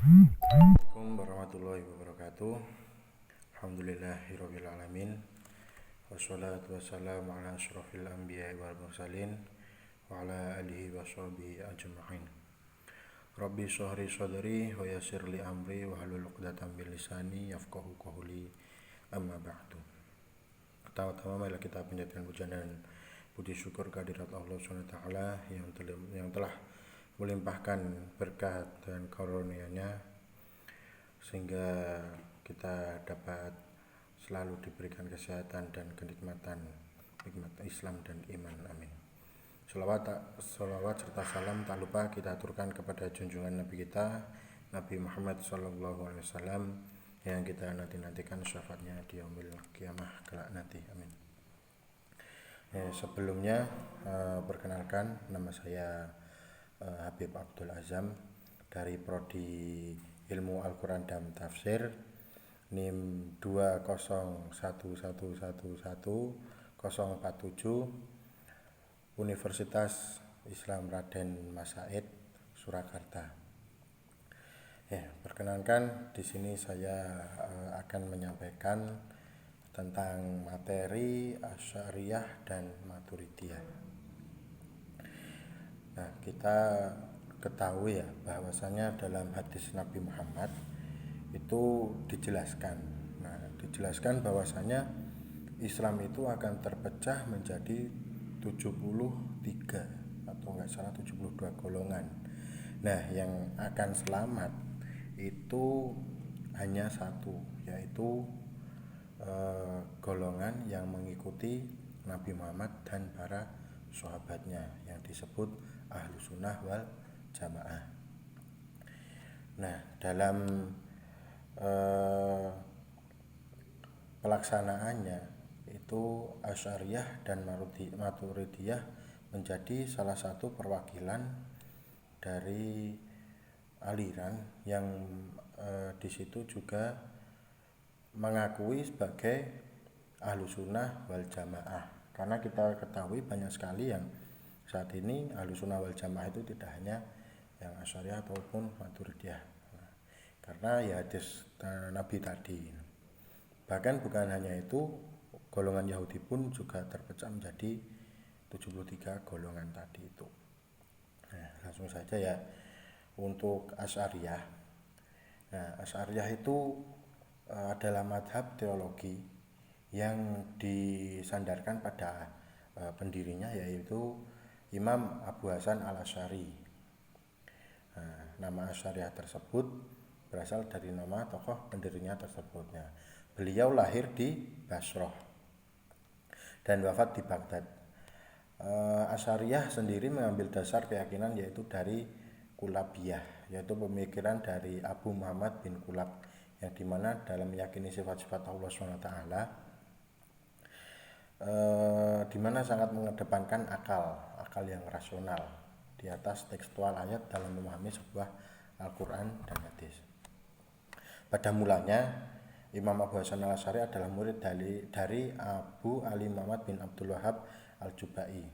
Assalamualaikum warahmatullahi wabarakatuh. Alhamdulillahirabbil alamin. Wassalatu wassalamu ala asyrofil anbiya'i wal mursalin wa ala alihi washabihi ajma'in. Rabbi shrahli sadri wa yassir li amri wa hlul 'uqdatam min lisani yafqahu qawli. Amma ba'du. Pertama-tama marilah kita panjatkan puja dan puji syukur kehadirat Allah Subhanahu wa taala yang telah melimpahkan berkat dan karunia-Nya sehingga kita dapat selalu diberikan kesehatan dan kenikmatan nikmat Islam dan iman. Amin. Salawat serta salam tak lupa kita aturkan kepada junjungan Nabi kita Nabi Muhammad SAW yang kita nantikan syafaatnya di yaumil kiamah kelak nanti. Amin. Sebelumnya perkenalkan, nama saya Habib Abdul Azam dari Prodi Ilmu Al-Quran dan Tafsir, NIM 201111047, Universitas Islam Raden Mas Said, Surakarta. Perkenalkan, di sini saya akan menyampaikan tentang materi Asy'ariyah dan Maturidiyah. Nah, kita ketahui ya bahwasanya dalam hadis Nabi Muhammad itu dijelaskan bahwasanya Islam itu akan terpecah menjadi 73 atau enggak salah 72 golongan. Nah, yang akan selamat itu hanya satu, yaitu golongan yang mengikuti Nabi Muhammad dan para sahabatnya yang disebut Ahlus Sunnah wal Jamaah. Nah, dalam pelaksanaannya itu Asy'ariyah dan Maturidiyah menjadi salah satu perwakilan dari aliran yang di situ juga mengakui sebagai Ahlus Sunnah wal Jamaah. Karena kita ketahui banyak sekali yang saat ini Ahlus Sunnah wal Jamaah itu tidak hanya yang Asy'ariyah ataupun Maturidiyah. Karena ya hadis Nabi tadi. Bahkan bukan hanya itu, golongan Yahudi pun juga terpecah menjadi 73 golongan tadi itu. Nah, langsung saja ya untuk Asy'ariyah. Nah, Asy'ariyah itu adalah mazhab teologi yang disandarkan pada pendirinya yaitu Imam Abu Hasan Al-Asy'ari. Nama Asy'ariyah tersebut berasal dari nama tokoh pendirinya tersebut. Beliau lahir di Basrah dan wafat di Baghdad. Asy'ariyah sendiri mengambil dasar keyakinan yaitu dari Kulabiyah, yaitu pemikiran dari Abu Muhammad bin Kulab, yang dimana dalam meyakini sifat-sifat Allah SWT dimana sangat mengedepankan akal yang rasional di atas tekstual ayat dalam memahami sebuah Al-Quran dan hadis. Pada mulanya Imam Abu Hasan Al-Asy'ari adalah murid dari Abu Ali Muhammad bin Abdul Wahhab Al-Jubai,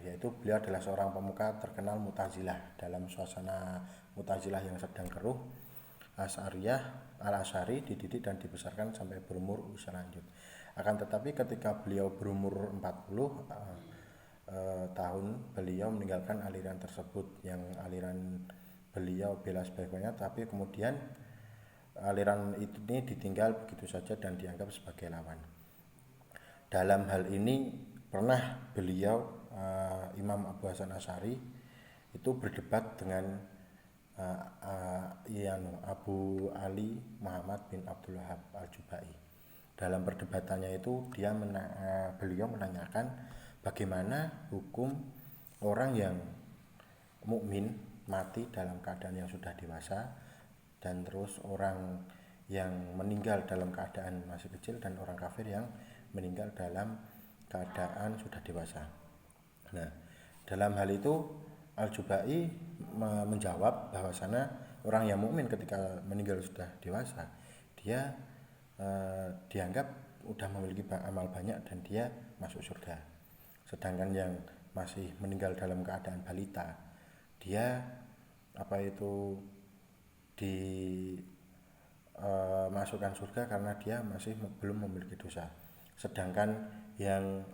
yaitu beliau adalah seorang pemuka terkenal Mu'tazilah. Dalam suasana Mu'tazilah yang sedang keruh, Al-Asy'ari dididik dan dibesarkan sampai berumur usia lanjut. Akan tetapi ketika beliau berumur 40 tahun, beliau meninggalkan aliran tersebut, yang aliran beliau bela sebaik-baiknya, tapi kemudian aliran ini ditinggal begitu saja dan dianggap sebagai lawan. Dalam hal ini pernah beliau Imam Abu Hasan Asy'ari itu berdebat dengan Abu Ali Muhammad bin Abdul Wahhab Al-Jubai. Dalam perdebatannya itu beliau menanyakan bagaimana hukum orang yang mukmin mati dalam keadaan yang sudah dewasa, dan terus orang yang meninggal dalam keadaan masih kecil, dan orang kafir yang meninggal dalam keadaan sudah dewasa. Nah, dalam hal itu Al-Jubai menjawab bahwasanya orang yang mukmin ketika meninggal sudah dewasa, dia dianggap sudah memiliki amal banyak dan dia masuk surga. Sedangkan yang masih meninggal dalam keadaan balita, dia dimasukkan surga karena dia masih belum memiliki dosa. Sedangkan yang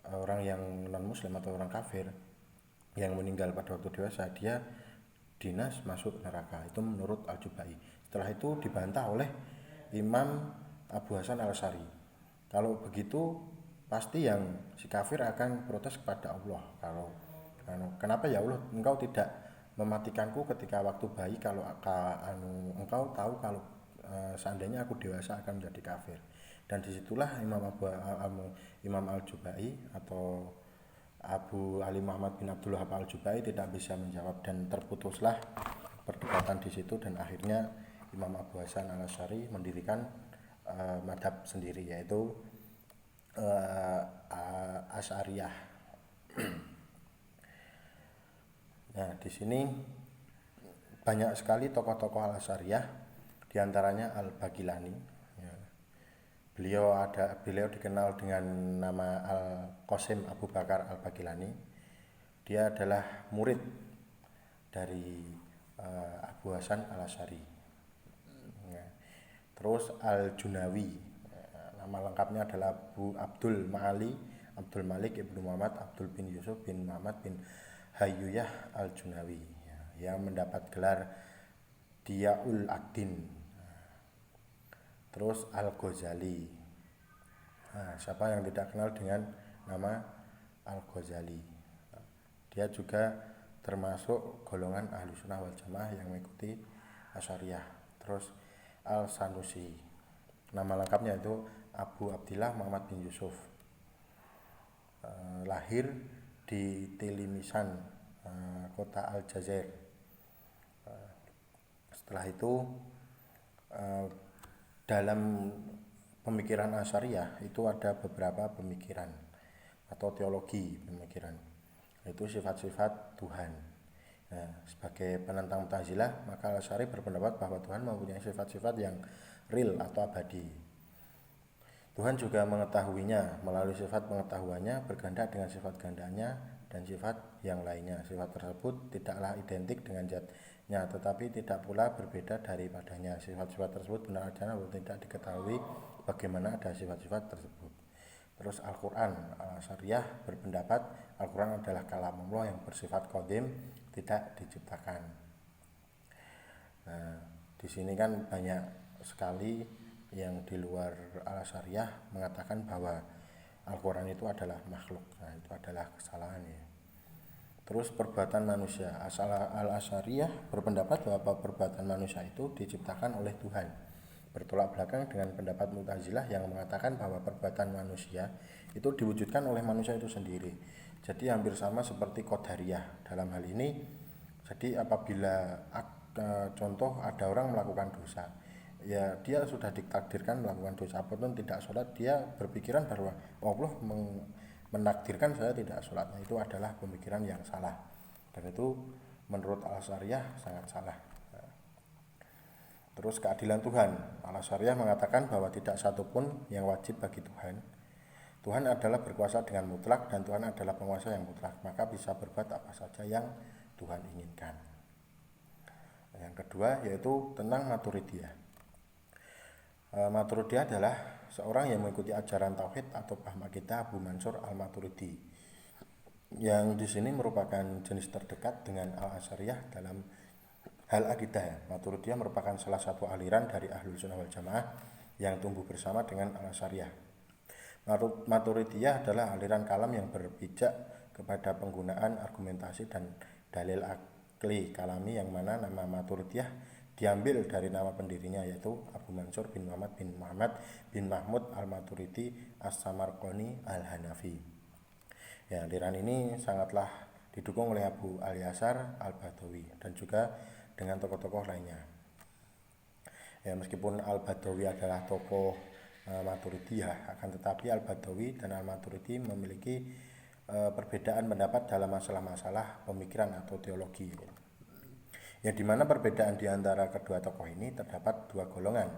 orang yang non muslim atau orang kafir yang meninggal pada waktu dewasa, dia dinas masuk neraka. Itu menurut Al-Jubai. Setelah itu dibantah oleh Imam Abu Hasan Al-Asy'ari. Kalau begitu pasti yang si kafir akan protes kepada Allah. Kalau kenapa ya Allah engkau tidak mematikanku ketika waktu bayi, kalau engkau tahu kalau seandainya aku dewasa akan menjadi kafir. Dan disitulah Imam Al-Jubai atau Abu Ali Muhammad bin Abdul Wahab Al-Jubai tidak bisa menjawab, dan terputuslah perdebatan di situ, dan akhirnya Imam Abu Hasan Al-Asy'ari mendirikan madhab sendiri, yaitu Asy'ariyah. Nah, di sini banyak sekali tokoh-tokoh Al-Asy'ariyah, diantaranya Al-Bagilani. Ya. Beliau dikenal dengan nama Al-Qasim Abu Bakar Al-Bagilani. Dia adalah murid dari Abu Hasan Al-Asy'ari. Ya. Terus Al-Junawi, nama lengkapnya adalah Abu Abdul Malik Ibnu Muhammad Abdul bin Yusuf bin Muhammad bin Hayyuyah Al-Junawi, yang mendapat gelar Diyaul Adin. Terus Al-Ghazali. Nah, siapa yang tidak kenal dengan nama Al-Ghazali? Dia juga termasuk golongan Ahlussunnah wal Jamaah yang mengikuti Asy'ariyah. Terus Al-Sanusi, nama lengkapnya itu Abu Abdillah Muhammad bin Yusuf. Lahir di Tilimisan, kota Aljazair. Setelah itu dalam pemikiran Asy'ariyah itu ada beberapa pemikiran atau teologi pemikiran, yaitu sifat-sifat Tuhan. Nah, sebagai penentang Mu'tazilah, maka Asy'ari berpendapat bahwa Tuhan mempunyai sifat-sifat yang real atau abadi. Tuhan juga mengetahuinya melalui sifat pengetahuannya, berkehendak dengan sifat kehendaknya dan sifat yang lainnya. Sifat tersebut tidaklah identik dengan zatnya, tetapi tidak pula berbeda daripadanya. Sifat-sifat tersebut benar adanya walaupun tidak diketahui bagaimana ada sifat-sifat tersebut. Terus Al-Quran, Al-Asy'ariyah berpendapat Al-Quran adalah kalam Allah yang bersifat qadim, tidak diciptakan. Nah, di sini kan banyak sekali yang di luar Al-Asy'ariyah mengatakan bahwa Al-Quran itu adalah makhluk. Nah, itu adalah kesalahan ya. Terus perbuatan manusia, Al-Asy'ariyah berpendapat bahwa perbuatan manusia itu diciptakan oleh Tuhan. Bertolak belakang dengan pendapat Mu'tazilah yang mengatakan bahwa perbuatan manusia itu diwujudkan oleh manusia itu sendiri. Jadi hampir sama seperti Qadariyah dalam hal ini. Jadi apabila contoh ada orang melakukan dosa, ya dia sudah ditakdirkan melakukan dosa, apapun tidak sholat, dia berpikiran bahwa Allah menakdirkan saya tidak sholat. Nah, itu adalah pemikiran yang salah, dan itu menurut Al-Asy'ariyah sangat salah. Terus keadilan Tuhan, Al-Asy'ariyah mengatakan bahwa tidak satupun yang wajib bagi Tuhan. Tuhan adalah berkuasa dengan mutlak dan Tuhan adalah penguasa yang mutlak, maka bisa berbuat apa saja yang Tuhan inginkan. Yang kedua yaitu tentang Maturidiyah. Maturidiyah adalah seorang yang mengikuti ajaran tauhid atau paham akidah Abu Mansur Al-Maturidi, yang di sini merupakan jenis terdekat dengan Al-Asy'ariyah dalam hal akidah. Maturidiyah merupakan salah satu aliran dari Ahlussunnah wal Jamaah yang tumbuh bersama dengan Al-Asy'ariyah. Maturidiyah adalah aliran kalam yang berpijak kepada penggunaan argumentasi dan dalil akli kalami, yang mana nama Maturidiyah diambil dari nama pendirinya, yaitu Abu Mansur bin Muhammad bin Mahmud Al-Maturidi As-Samarqani Al-Hanafi. Ya, aliran ini sangatlah didukung oleh Abu Al-Yasar Al-Badawi dan juga dengan tokoh-tokoh lainnya. Ya, meskipun Al-Badawi adalah tokoh Maturidiyah, akan tetapi Al-Badawi dan Al-Maturidi memiliki perbedaan pendapat dalam masalah-masalah pemikiran atau teologi. Yang dimana perbedaan di antara kedua tokoh ini terdapat dua golongan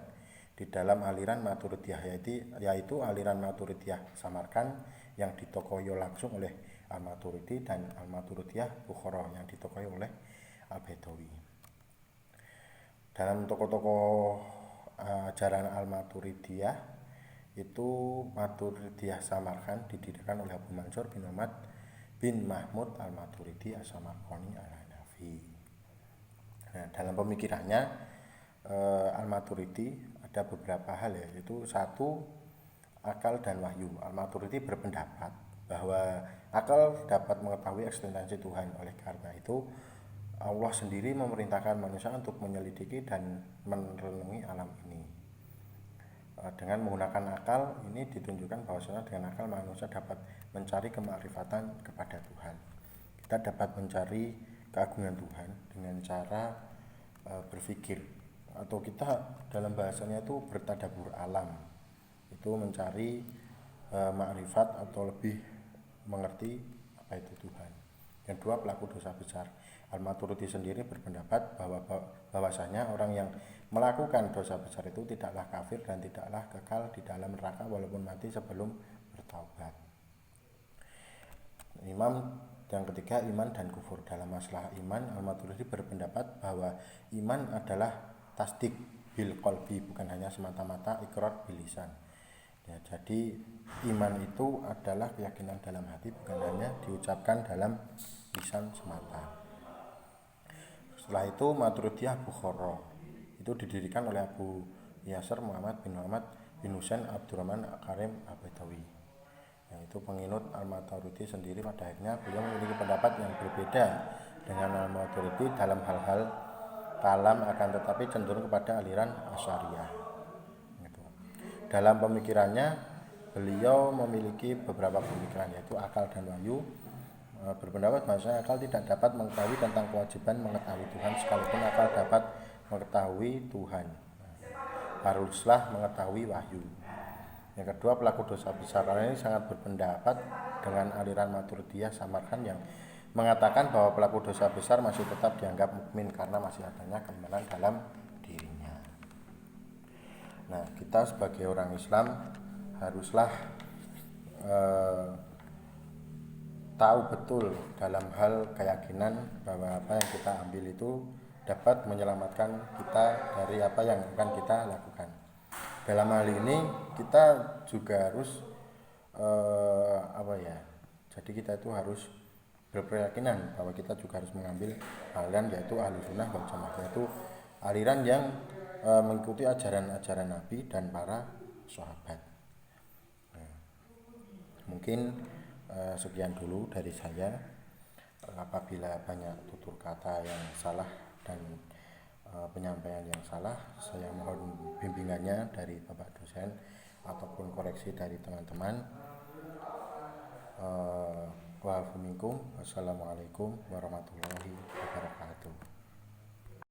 di dalam aliran Maturidiyah, yaitu aliran Maturidiyah Samarkand yang ditokohi langsung oleh Al-Maturidi dan Al-Maturidiyah Bukhara yang ditokohi oleh Al-Badawi. Dalam tokoh-tokoh ajaran Al-Maturidiyah itu Maturidiyah Samarkand didirikan oleh Abu Mansur bin Ahmad bin Mahmud Al-Maturidi As-Samarqani Al-Hanafi. Nah, dalam pemikirannya Al-Maturidi ada beberapa hal ya, yaitu satu, akal dan wahyu. Al-Maturidi berpendapat bahwa akal dapat mengetahui eksistensi Tuhan. Oleh karena itu Allah sendiri memerintahkan manusia untuk menyelidiki dan merenungi alam ini. Dengan menggunakan akal ini ditunjukkan bahwasanya dengan akal manusia dapat mencari kemakrifatan kepada Tuhan. Kita dapat mencari keagungan Tuhan dengan cara berpikir, atau kita dalam bahasanya itu bertadabur alam, itu mencari makrifat atau lebih mengerti apa itu Tuhan. Yang dua, pelaku dosa besar. Al-Maturidi sendiri berpendapat bahwasanya orang yang melakukan dosa besar itu tidaklah kafir dan tidaklah kekal di dalam neraka walaupun mati sebelum bertaubat. Yang ketiga, iman dan kufur. Dalam masalah iman, Al-Maturidi berpendapat bahwa iman adalah tasdik bil qalbi, bukan hanya semata-mata ikrar bil lisan. Ya, jadi iman itu adalah keyakinan dalam hati, bukan hanya diucapkan dalam lisan semata. Setelah itu Maturidiyah Bukhara itu didirikan oleh Abu Yasir Muhammad bin Muhammad bin Husain Abdurrahman Karim Abadawi. Yaitu penginut Al-Maturidi sendiri, pada akhirnya beliau memiliki pendapat yang berbeda dengan Al-Maturidi dalam hal-hal kalam, akan tetapi cenderung kepada aliran Asy'ariyah. Dalam pemikirannya beliau memiliki beberapa pemikiran, yaitu akal dan wahyu. Berpendapat bahwa akal tidak dapat mengetahui tentang kewajiban mengetahui Tuhan, sekalipun akal dapat mengetahui Tuhan. Haruslah mengetahui wahyu. Yang kedua, pelaku dosa besar. Ini sangat berpendapat dengan aliran Maturidiyah Samarkand yang mengatakan bahwa pelaku dosa besar masih tetap dianggap mukmin karena masih adanya keimanan dalam dirinya. Nah, kita sebagai orang Islam haruslah tahu betul dalam hal keyakinan bahwa apa yang kita ambil itu dapat menyelamatkan kita dari apa yang akan kita lakukan. Dalam hal ini kita juga harus jadi kita itu harus berkeyakinan bahwa kita juga harus mengambil aliran, yaitu Ahlussunnah wal Jamaah, yaitu aliran yang mengikuti ajaran-ajaran Nabi dan para sahabat. Mungkin sekian dulu dari saya. Apabila banyak tutur kata yang salah dan penyampaian yang salah, saya mohon bimbingannya dari Bapak dosen ataupun koreksi dari teman-teman. Wassalamualaikum warahmatullahi wabarakatuh.